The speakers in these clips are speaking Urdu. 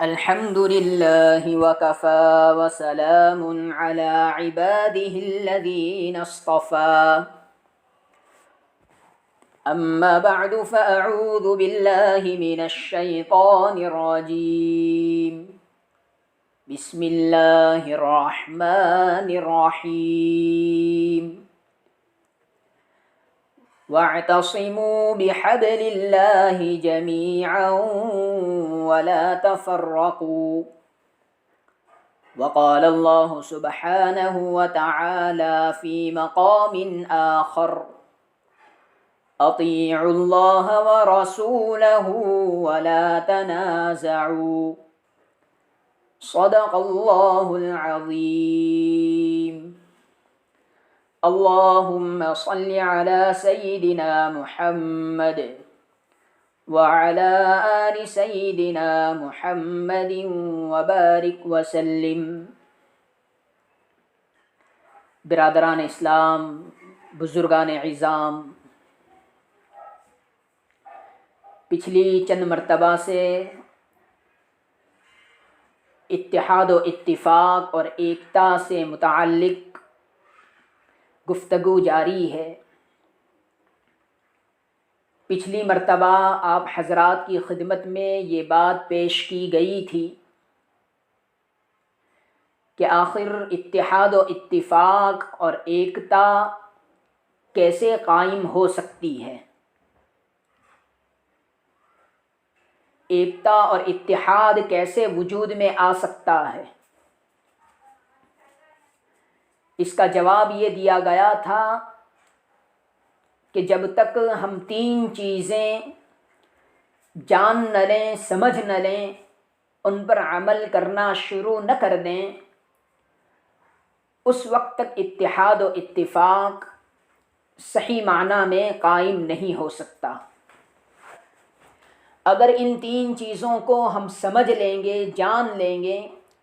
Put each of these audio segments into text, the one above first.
الحمد لله وكفى وسلام على عباده الذين اصطفى أما بعد فأعوذ بالله من الشيطان الرجيم بسم الله الرحمن الرحيم واعتصموا بحبل الله جميعا ولا تفرقوا وقال الله سبحانه وتعالى في مقام آخر اطیعوا اللہ ورسولہ ولا تنازعوا صدق اللہ العظیم اللہم صل علی سیدنا محمد وعلى آل سیدنا محمد وبارک وسلم۔ برادران اسلام، بزرگان عظام، پچھلی چند مرتبہ سے اتحاد و اتفاق اور ایکتا سے متعلق گفتگو جاری ہے۔ پچھلی مرتبہ آپ حضرات کی خدمت میں یہ بات پیش کی گئی تھی کہ آخر اتحاد و اتفاق اور ایکتا کیسے قائم ہو سکتی ہے، ایکتا اور اتحاد کیسے وجود میں آ سکتا ہے۔ اس کا جواب یہ دیا گیا تھا کہ جب تک ہم تین چیزیں جان نہ لیں، سمجھ نہ لیں، ان پر عمل کرنا شروع نہ کر دیں، اس وقت تک اتحاد و اتفاق صحیح معنی میں قائم نہیں ہو سکتا۔ اگر ان تین چیزوں کو ہم سمجھ لیں گے، جان لیں گے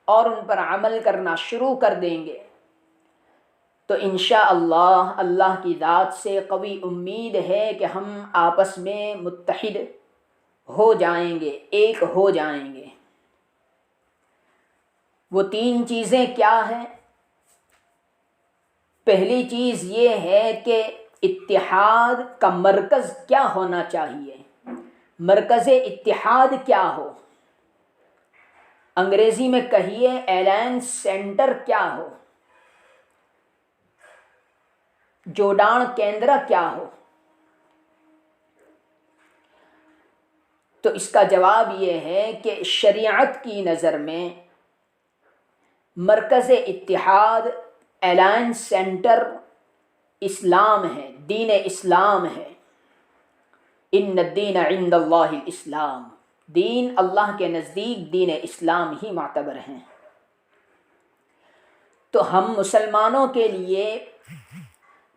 اور ان پر عمل کرنا شروع کر دیں گے تو انشاءاللہ اللہ کی ذات سے قوی امید ہے کہ ہم آپس میں متحد ہو جائیں گے، ایک ہو جائیں گے۔ وہ تین چیزیں کیا ہیں؟ پہلی چیز یہ ہے کہ اتحاد کا مرکز کیا ہونا چاہیے، مرکز اتحاد کیا ہو، انگریزی میں کہیے الائنس سینٹر کیا ہو، جوڑان کیندرا کیا ہو۔ تو اس کا جواب یہ ہے کہ شریعت کی نظر میں مرکز اتحاد، الائنس سینٹر اسلام ہے، دین اسلام ہے۔ ان الدین عند اللہ الاسلام، دین اللہ کے نزدیک دین اسلام ہی معتبر ہیں۔ تو ہم مسلمانوں کے لیے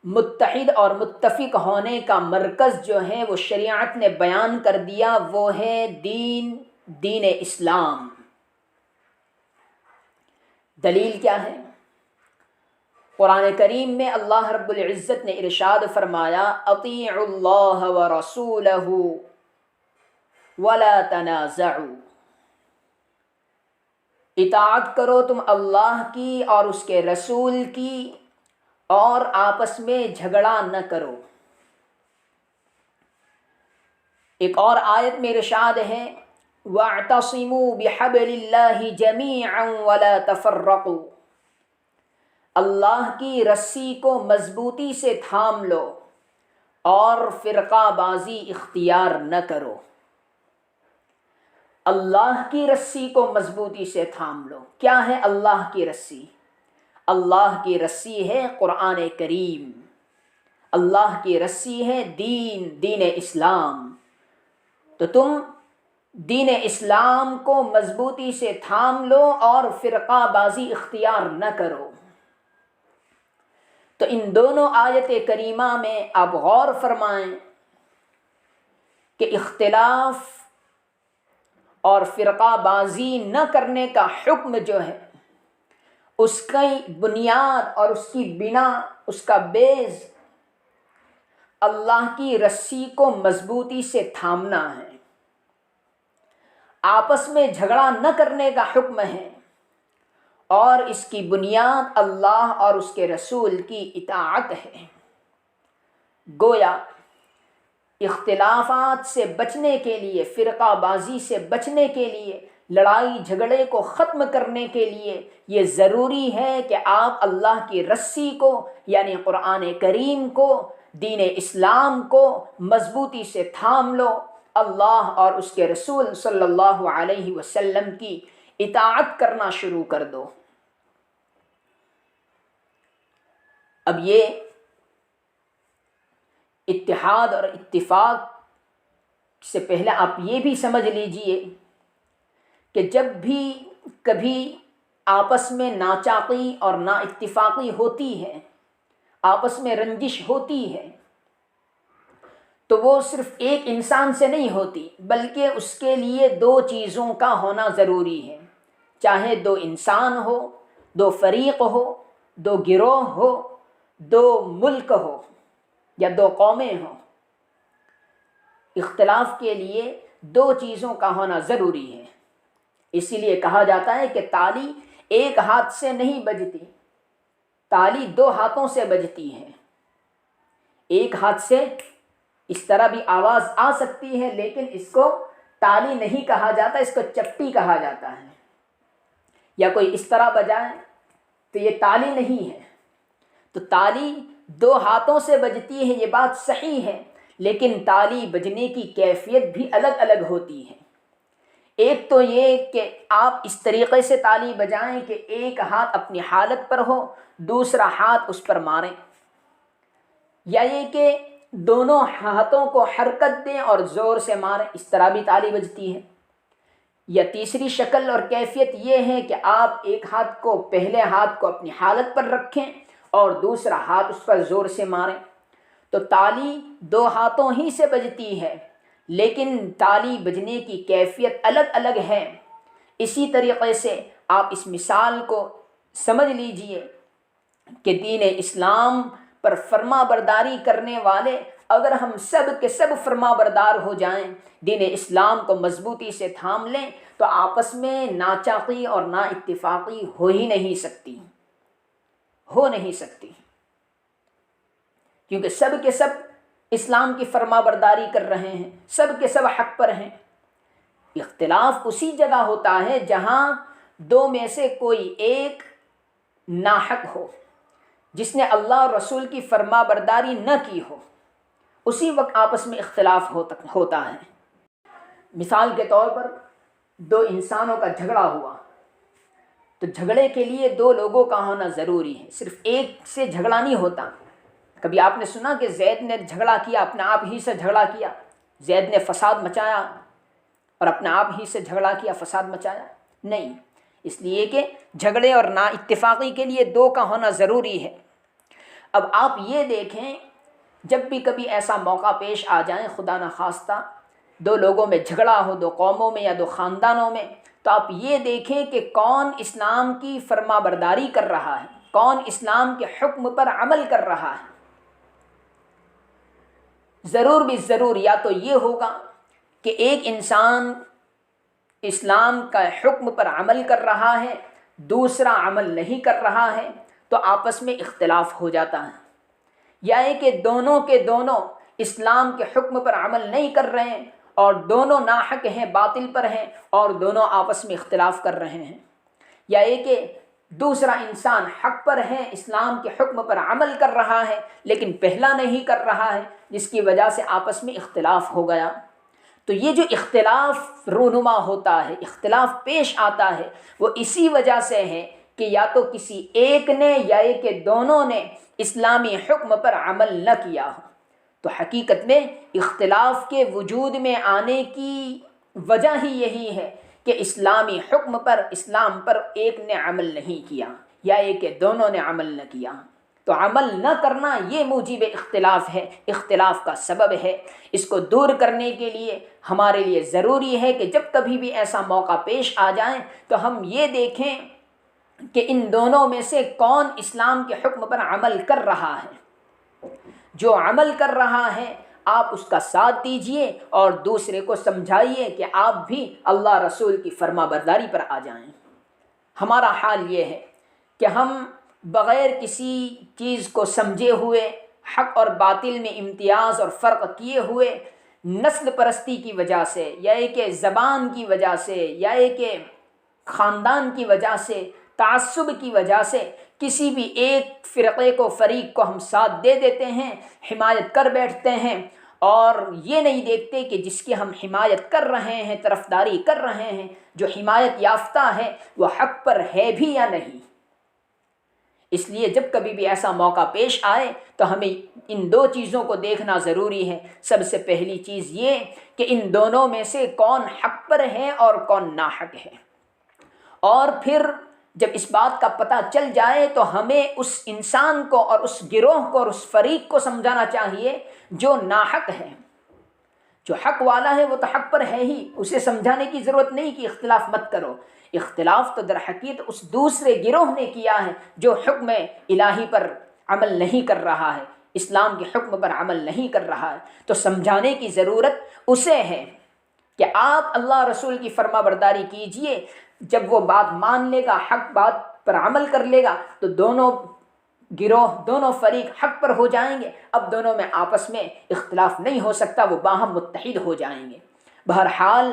متحد اور متفق ہونے کا مرکز جو ہے وہ شریعت نے بیان کر دیا، وہ ہے دین اسلام۔ دلیل کیا ہے؟ قرآن کریم میں اللہ رب العزت نے ارشاد فرمایا اطیعوا اللہ ورسولہ ولا تنازعوا، اطاعت کرو تم اللہ کی اور اس کے رسول کی اور آپس میں جھگڑا نہ کرو۔ ایک اور آیت میں ارشاد ہے وَاعْتَصِمُوا بِحَبْلِ اللَّهِ جَمِيعًا وَلَا تَفَرَّقُوا، اللہ کی رسی کو مضبوطی سے تھام لو اور فرقہ بازی اختیار نہ کرو۔ اللہ کی رسی کو مضبوطی سے تھام لو۔ کیا ہے اللہ کی رسی؟ اللہ کی رسی ہے قرآن کریم، اللہ کی رسی ہے دین اسلام۔ تو تم دین اسلام کو مضبوطی سے تھام لو اور فرقہ بازی اختیار نہ کرو۔ تو ان دونوں آیت کریمہ میں آپ غور فرمائیں کہ اختلاف اور فرقہ بازی نہ کرنے کا حکم جو ہے، اس کی بنیاد اور اس کی بنا، اس کا بیز اللہ کی رسی کو مضبوطی سے تھامنا ہے۔ آپس میں جھگڑا نہ کرنے کا حکم ہے، اور اس کی بنیاد اللہ اور اس کے رسول کی اطاعت ہے۔ گویا اختلافات سے بچنے کے لیے، فرقہ بازی سے بچنے کے لیے، لڑائی جھگڑے کو ختم کرنے کے لیے یہ ضروری ہے کہ آپ اللہ کی رسی کو یعنی قرآن کریم کو، دین اسلام کو مضبوطی سے تھام لو، اللہ اور اس کے رسول صلی اللہ علیہ وسلم کی اطاعت کرنا شروع کر دو۔ اب یہ اتحاد اور اتفاق سے پہلے آپ یہ بھی سمجھ لیجئے کہ جب بھی کبھی آپس میں ناچاقی اور نا اتفاقی ہوتی ہے، آپس میں رنجش ہوتی ہے، تو وہ صرف ایک انسان سے نہیں ہوتی، بلکہ اس کے لیے دو چیزوں کا ہونا ضروری ہے، چاہے دو انسان ہو، دو فریق ہو، دو گروہ ہو، دو ملک ہو یا دو قومیں ہوں، اختلاف کے لیے دو چیزوں کا ہونا ضروری ہے۔ اسی لیے کہا جاتا ہے کہ تالی ایک ہاتھ سے نہیں بجتی، تالی دو ہاتھوں سے بجتی ہے۔ ایک ہاتھ سے اس طرح بھی آواز آ سکتی ہے، لیکن اس کو تالی نہیں کہا جاتا، اس کو چپٹی کہا جاتا ہے۔ یا کوئی اس طرح بجائے تو یہ تالی نہیں ہے۔ تو تالی دو ہاتھوں سے بجتی ہے، یہ بات صحیح ہے، لیکن تالی بجنے کی کیفیت بھی الگ الگ ہوتی ہے۔ ایک تو یہ کہ آپ اس طریقے سے تالی بجائیں کہ ایک ہاتھ اپنی حالت پر ہو، دوسرا ہاتھ اس پر ماریں، یا یہ کہ دونوں ہاتھوں کو حرکت دیں اور زور سے ماریں، اس طرح بھی تالی بجتی ہے۔ یا تیسری شکل اور کیفیت یہ ہے کہ آپ ایک ہاتھ کو، پہلے ہاتھ کو اپنی حالت پر رکھیں اور دوسرا ہاتھ اس پر زور سے ماریں۔ تو تالی دو ہاتھوں ہی سے بجتی ہے، لیکن تالی بجنے کی کیفیت الگ الگ ہے۔ اسی طریقے سے آپ اس مثال کو سمجھ لیجئے کہ دین اسلام پر فرما برداری کرنے والے اگر ہم سب کے سب فرما بردار ہو جائیں، دین اسلام کو مضبوطی سے تھام لیں، تو آپس میں ناچاقی اور نا اتفاقی ہو ہی نہیں سکتی، ہو نہیں سکتی، کیونکہ سب کے سب اسلام کی فرما برداری کر رہے ہیں، سب کے سب حق پر ہیں۔ اختلاف اسی جگہ ہوتا ہے جہاں دو میں سے کوئی ایک ناحق ہو، جس نے اللہ اور رسول کی فرما برداری نہ کی ہو، اسی وقت آپس میں اختلاف ہوتا ہے۔ مثال کے طور پر دو انسانوں کا جھگڑا ہوا، تو جھگڑے کے لیے دو لوگوں کا ہونا ضروری ہے، صرف ایک سے جھگڑا نہیں ہوتا۔ کبھی آپ نے سنا کہ زید نے جھگڑا کیا، اپنے آپ ہی سے جھگڑا کیا، زید نے فساد مچایا اور اپنے آپ ہی سے جھگڑا کیا، فساد مچایا؟ نہیں، اس لیے کہ جھگڑے اور نا اتفاقی کے لیے دو کا ہونا ضروری ہے۔ اب آپ یہ دیکھیں، جب بھی کبھی ایسا موقع پیش آ جائے، خدا نخواستہ دو لوگوں میں جھگڑا ہو، دو قوموں میں یا دو خاندانوں میں، تو آپ یہ دیکھیں کہ کون اسلام کی فرما برداری کر رہا ہے، کون اسلام کے حکم پر عمل کر رہا ہے۔ ضرور بھی ضرور یا تو یہ ہوگا کہ ایک انسان اسلام کا حکم پر عمل کر رہا ہے، دوسرا عمل نہیں کر رہا ہے، تو آپس میں اختلاف ہو جاتا ہے، یا یہ کہ دونوں کے دونوں اسلام کے حکم پر عمل نہیں کر رہے ہیں اور دونوں ناحق ہیں، باطل پر ہیں، اور دونوں آپس میں اختلاف کر رہے ہیں، یا یہ کہ دوسرا انسان حق پر ہے، اسلام کے حکم پر عمل کر رہا ہے، لیکن پہلا نہیں کر رہا ہے، جس کی وجہ سے آپس میں اختلاف ہو گیا۔ تو یہ جو اختلاف رونما ہوتا ہے، اختلاف پیش آتا ہے، وہ اسی وجہ سے ہے کہ یا تو کسی ایک نے یا یہ کہ دونوں نے اسلامی حکم پر عمل نہ کیا ہو۔ تو حقیقت میں اختلاف کے وجود میں آنے کی وجہ ہی یہی ہے کہ اسلامی حکم پر، اسلام پر ایک نے عمل نہیں کیا یا یہ کہ دونوں نے عمل نہ کیا۔ تو عمل نہ کرنا یہ موجب اختلاف ہے، اختلاف کا سبب ہے۔ اس کو دور کرنے کے لیے ہمارے لیے ضروری ہے کہ جب کبھی بھی ایسا موقع پیش آ جائے تو ہم یہ دیکھیں کہ ان دونوں میں سے کون اسلام کے حکم پر عمل کر رہا ہے۔ جو عمل کر رہا ہے آپ اس کا ساتھ دیجئے اور دوسرے کو سمجھائیے کہ آپ بھی اللہ رسول کی فرما برداری پر آ جائیں۔ ہمارا حال یہ ہے کہ ہم بغیر کسی چیز کو سمجھے ہوئے، حق اور باطل میں امتیاز اور فرق کیے ہوئے، نسل پرستی کی وجہ سے یا ایک زبان کی وجہ سے یا ایک خاندان کی وجہ سے، تعصب کی وجہ سے کسی بھی ایک فرقے کو، فریق کو ہم ساتھ دے دیتے ہیں، حمایت کر بیٹھتے ہیں، اور یہ نہیں دیکھتے کہ جس کی ہم حمایت کر رہے ہیں، طرفداری کر رہے ہیں، جو حمایت یافتہ ہے، وہ حق پر ہے بھی یا نہیں۔ اس لیے جب کبھی بھی ایسا موقع پیش آئے تو ہمیں ان دو چیزوں کو دیکھنا ضروری ہے۔ سب سے پہلی چیز یہ کہ ان دونوں میں سے کون حق پر ہے اور کون ناحق ہے، اور پھر جب اس بات کا پتہ چل جائے تو ہمیں اس انسان کو اور اس گروہ کو اور اس فریق کو سمجھانا چاہیے جو ناحق ہے۔ جو حق والا ہے وہ تو حق پر ہے ہی، اسے سمجھانے کی ضرورت نہیں کہ اختلاف مت کرو۔ اختلاف تو در حقیقت اس دوسرے گروہ نے کیا ہے جو حکم الہی پر عمل نہیں کر رہا ہے، اسلام کے حکم پر عمل نہیں کر رہا ہے، تو سمجھانے کی ضرورت اسے ہے کہ آپ اللہ رسول کی فرما برداری کیجئے۔ جب وہ بات مان لے گا، حق بات پر عمل کر لے گا، تو دونوں گروہ، دونوں فریق حق پر ہو جائیں گے۔ اب دونوں میں آپس میں اختلاف نہیں ہو سکتا، وہ باہم متحد ہو جائیں گے۔ بہرحال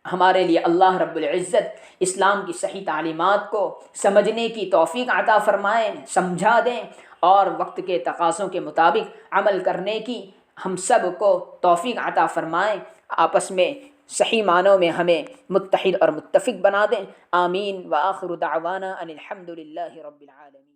ہمارے لیے اللہ رب العزت اسلام کی صحیح تعلیمات کو سمجھنے کی توفیق عطا فرمائیں، سمجھا دیں، اور وقت کے تقاضوں کے مطابق عمل کرنے کی ہم سب کو توفیق عطا فرمائیں، آپس میں صحیح معنوں میں ہمیں متحد اور متفق بنا دیں۔ آمین۔ وآخر دعوانا ان الحمد للہ رب العالمین۔